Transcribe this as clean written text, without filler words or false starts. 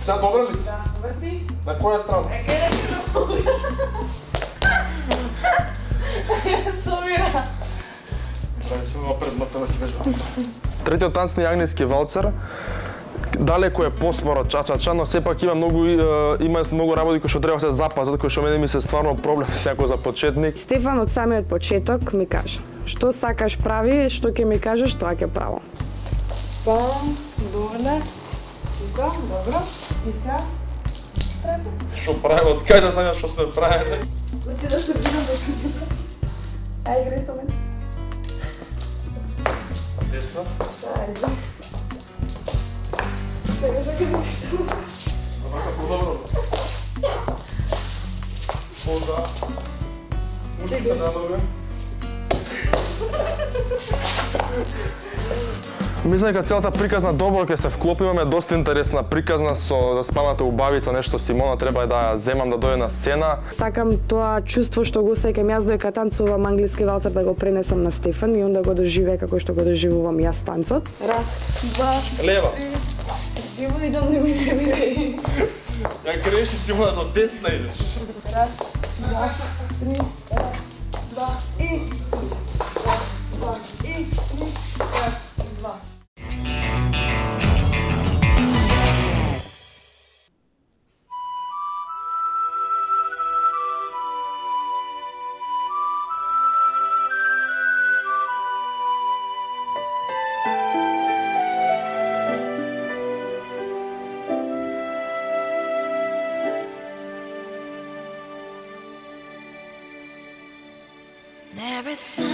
Сега добра ли си? Да, добър ти? На коя страна? Къде ти на Бога? Собира. Прави се много предмата на тебе. Третиот танц на Јагнески валцер далеко е поспора чачача, но сепак има многу работи кои што треба да се запазат, кои што мене ми се стварно проблем секој за почетник. Стефан од самиот почеток ми кажа, што сакаш прави, што ќе ми кажеш, тоа ќе право. Пам, доле, тука, добро, и сега? Што правим, од кај да знаеш што сме правили? Оти да се видам да кажа. Ај, играј со мене. Десно? Ајде. Чекай, чекай, чекай. Вака подобро. Поза. Уште на нога. Мислам дека целата приказна добро ќе се вклопи, имаме доста интересна приказна со спаната убавица, нешто Симона треба да ја земам да дојде на сцена. Сакам тоа чувство што го осеќам јас додека танцувам англиски валцер да го пренесам на Стефан и онда го доживеа како што го доживувам јас танцот. Раз, два, Лева. три. Диво идам не ми вирај. Ја крееш и Симона до десна идеш. Раз, два, три, раз, два и раз, два и три, раз, два. There is